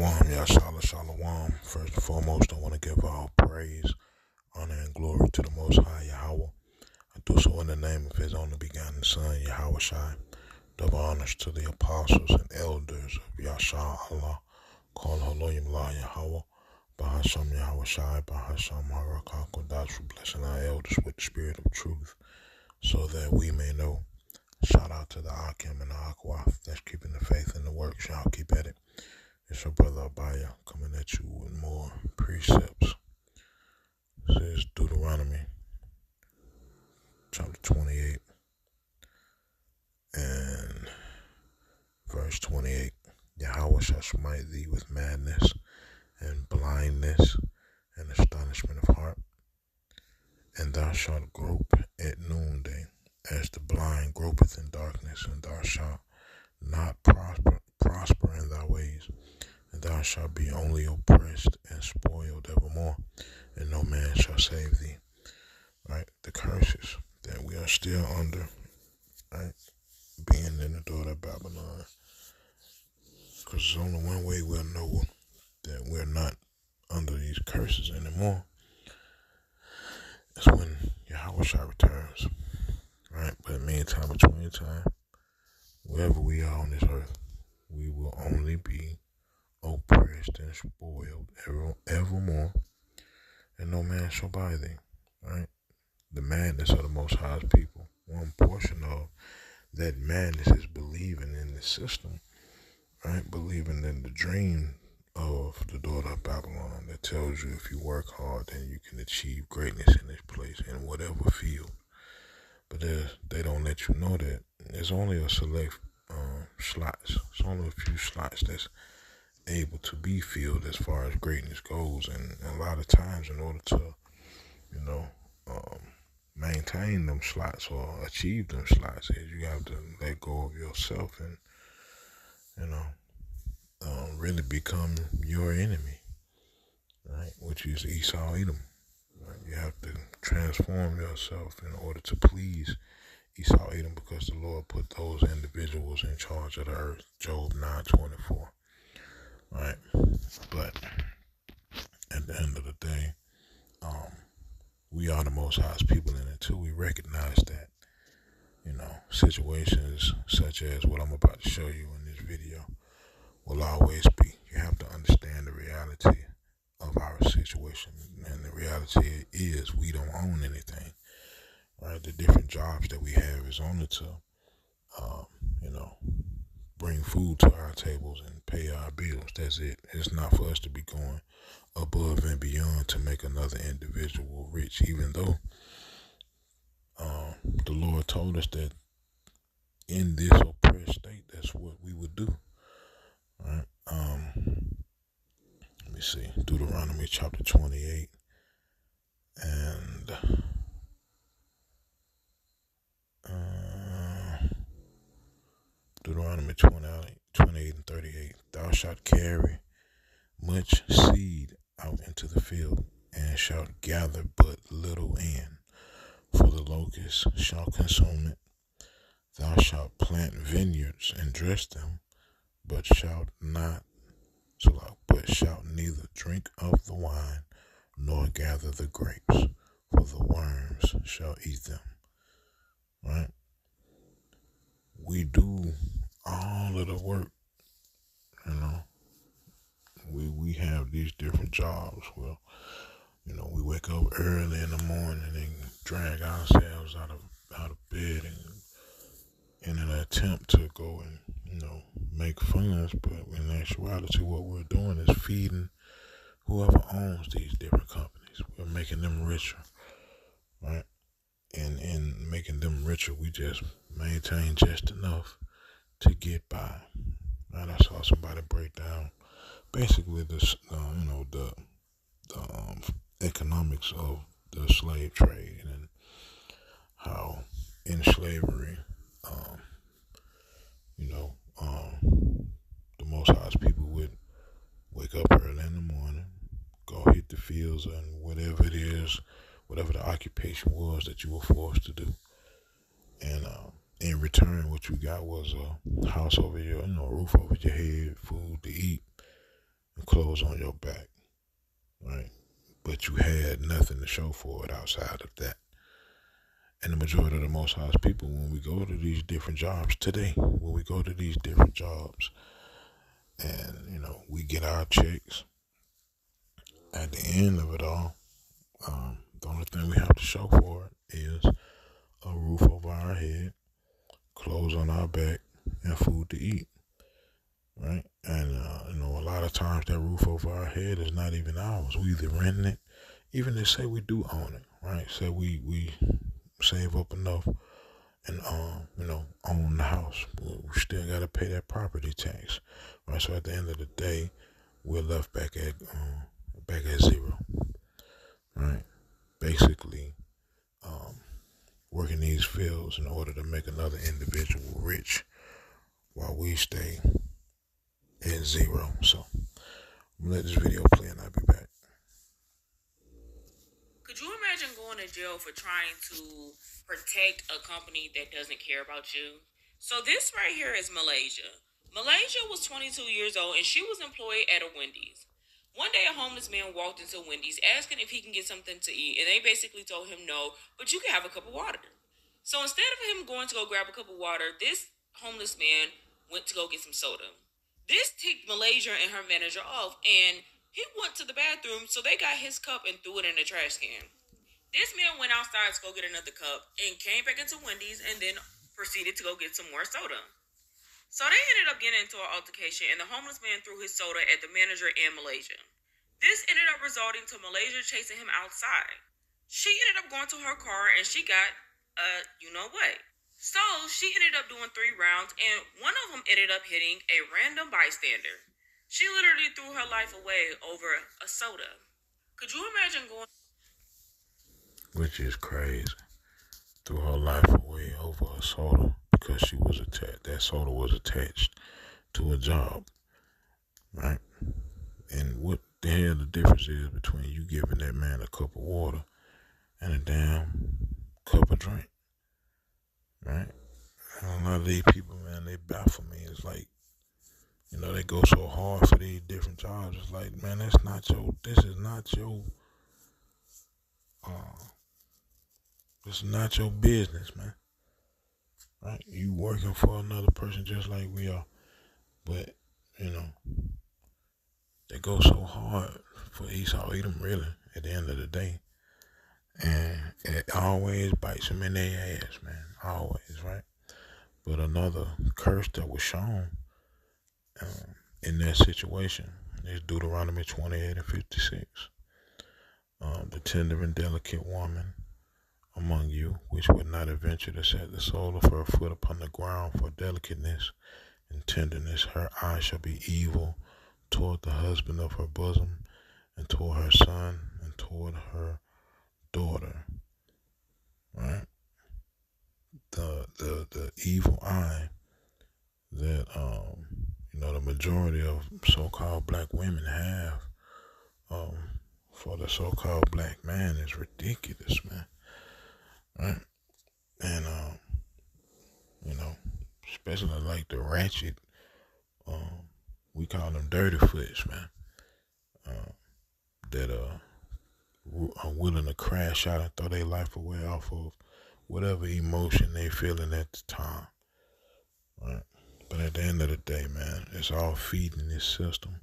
Shalom, Yashala, Shalom. First and foremost, I want to give all praise, honor, and glory to the Most High Yahweh. I do so in the name of His only begotten Son, Yahweh Shai. Double honors to the apostles and elders of Yashar Allah. Call Haloyim La Yahweh. Bahasham Yahweh Shai, Bahasham Harakah Kodash, for blessing our elders with the spirit of truth, so that we may know. Shout out to the Akim and the Akwaf that's keeping the faith in the work. Y'all keep at it. It's your brother Abaya coming at you with more precepts. It says Deuteronomy chapter 28 and verse 28. Yahweh shall smite thee with madness and blindness and astonishment of heart, and thou shalt grope at noonday, as the blind gropeth in darkness, and thou shalt not prosper in thy ways, and thou shalt be only oppressed and spoiled evermore, and no man shall save thee. Right? The curses that we are still under, right? Being in the daughter of Babylon. Because there's only one way we'll know that we're not under these curses anymore. It's when Yahweh Shai returns. Right? But in the meantime, between the time, wherever we are on this earth, we will only be oppressed and spoiled evermore, and no man shall buy thee. Right? The madness of the Most High's people. One portion of that madness is believing in the system, right? Believing in the dream of the daughter of Babylon that tells you if you work hard, then you can achieve greatness in this place in whatever field. But they don't let you know that there's only a select slots. It's only a few slots that's able to be filled as far as greatness goes, and a lot of times, in order to, maintain them slots or achieve them slots, is you have to let go of yourself and, really become your enemy, right? Which is Esau Edom. Right? You have to transform yourself in order to please Esau Edom, because the Lord put those individuals in charge of the earth. Job 9:24. Right? But at the end of the day, we are the Most High's people, and until we recognize that, situations such as what I'm about to show you in this video will always be. You have to understand the reality of our situation, and the reality is we don't own anything. Right? The different jobs that we have is only to, bring food to our tables and pay our bills. That's it. It's not for us to be going above and beyond to make another individual rich, even though the Lord told us that in this oppressed state, that's what we would do. Right? Let me see. Deuteronomy chapter 28 and Deuteronomy 28 and 38. Thou shalt carry much seed out into the field, and shalt gather but little in, for the locust shall consume it. Thou shalt plant vineyards and dress them, but shalt neither drink of the wine, nor gather the grapes, for the worms shall eat them. Right? We do all of the work, We have these different jobs. Well, we wake up early in the morning and drag ourselves out of bed and in an attempt to go and, make funds, but in actuality what we're doing is feeding whoever owns these different companies. We're making them richer, right? And in making them richer, we just maintain just enough to get by. Right? I saw somebody break down basically the economics of the slave trade, and how in slavery, the Most High's people would wake up early in the morning, go hit the fields and whatever it is, whatever the occupation was that you were forced to do. And in return, what you got was a house over your, roof over your head, food to eat, and clothes on your back, right? But you had nothing to show for it outside of that. And the majority of the Most High's people, when we go to these different jobs today, when we go to these different jobs, and we get our checks, at the end of it all, the only thing we have to show for it is a roof over our head, clothes on our back, and food to eat, right? And a lot of times that roof over our head is not even ours. We either renting it, even they say we do own it, right? Say we save up enough and own the house. We still gotta pay that property tax, right? So at the end of the day, we're left back at zero, right? Basically, working these fields in order to make another individual rich while we stay at zero. So I'm gonna let this video play and I'll be back. Could you imagine going to jail for trying to protect a company that doesn't care about you? So this right here is Malaysia. Malaysia was 22 years old and she was employed at a Wendy's. One day a homeless man walked into Wendy's asking if he can get something to eat and they basically told him no, but you can have a cup of water. So instead of him going to go grab a cup of water, this homeless man went to go get some soda. This ticked Malaysia and her manager off, and he went to the bathroom, so they got his cup and threw it in the trash can. This man went outside to go get another cup and came back into Wendy's and then proceeded to go get some more soda. So they ended up getting into an altercation, and the homeless man threw his soda at the manager and Malaysia. This ended up resulting to Malaysia chasing him outside. She ended up going to her car and she got you know what. So she ended up doing 3 rounds, and one of them ended up hitting a random bystander. She literally threw her life away over a soda. Could you imagine going? Which is crazy. Threw her life away over a soda because she was attached. That soda was attached to a job, right? And what the hell the difference is between you giving that man a cup of water and a damn cup of drink, right? And a lot of these people, man, they baffle me. It's like, they go so hard for these different jobs. It's like, man, this is not your, this is not your business, man. Right? You working for another person just like we are. But, they go so hard for Esau Edom, really, at the end of the day. And it always bites them in their ass, man. Always, right? But another curse that was shown in that situation is Deuteronomy 28 and 56. The tender and delicate woman among you, which would not adventure to set the sole of her foot upon the ground for delicateness and tenderness, her eye shall be evil toward the husband of her bosom, and toward her son, and toward her daughter. Right? The evil eye that the majority of so-called black women have for the so-called black man is ridiculous, man. Right? And especially like the ratchet, we call them dirty foots, man. That are willing to crash out and throw their life away off of whatever emotion they feeling at the time. Right? But at the end of the day, man, it's all feeding this system.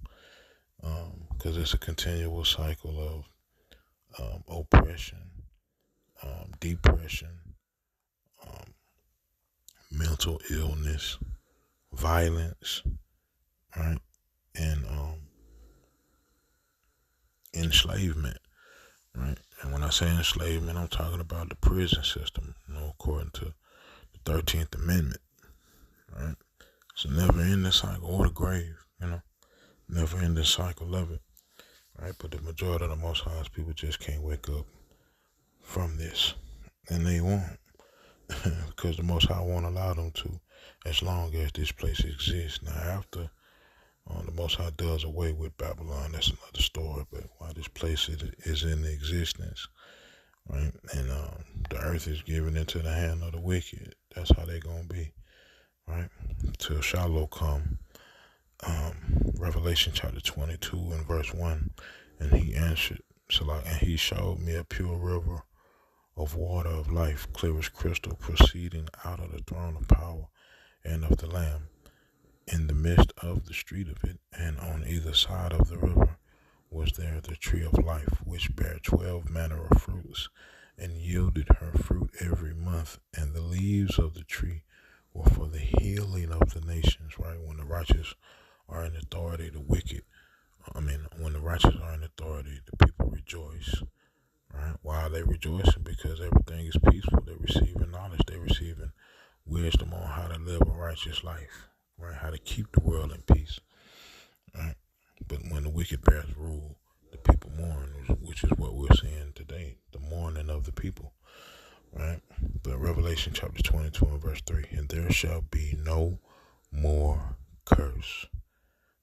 Because it's a continual cycle of oppression, depression, mental illness, violence, right? And enslavement, right? And when I say enslavement, I'm talking about the prison system, according to the 13th Amendment, right? It's a never-ending cycle, or the grave, never-ending cycle of it, right? But the majority of the Most High's people just can't wake up from this, and they won't, because the Most High won't allow them to, as long as this place exists. Now, after the Most High does away with Babylon, that's another story. But while this place is in existence, right, and the earth is given into the hand of the wicked, that's how they gonna be, right? Till Shiloh come, Revelation chapter 22 and verse 1. And he answered, and he showed me a pure river of water of life, clear as crystal, proceeding out of the throne of power and of the Lamb, in the midst of the street of it, and on either side of the river was there the tree of life, which bare 12 manner of fruits, and yielded her fruit every month. And the leaves of the tree were for the healing of the nations. Right? When the righteous are in authority, when the righteous are in authority, the people rejoice. Right? Why are they rejoicing? Because everything is peaceful. They're receiving knowledge. They're receiving wisdom on how to live a righteous life. Right? How to keep the world in peace. Right? But when the wicked bears rule, the people mourn, which is what we're seeing today, the mourning of the people. Right? But Revelation chapter 22 and verse 3, and there shall be no more curse,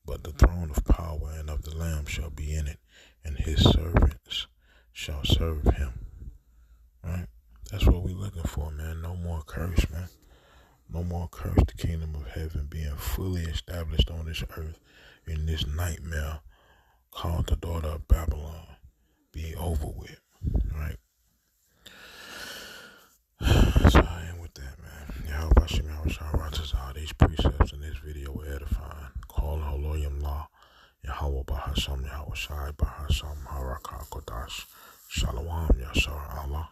but the throne of power and of the Lamb shall be in it, and his servants shall serve him. Right? That's what we're looking for, man. No more curse, man. No more curse. The kingdom of heaven being fully established on this earth in this nightmare called the daughter of Babylon be over with. Right? So I am with that, man. Yahweh Hashem, Yahweh Shah, these precepts in this video were edifying. Call Holoyim La, Yahweh Bahasham, Yahweh Shai Bahasham, Harakah Kodash, Shalom, Yashar Allah.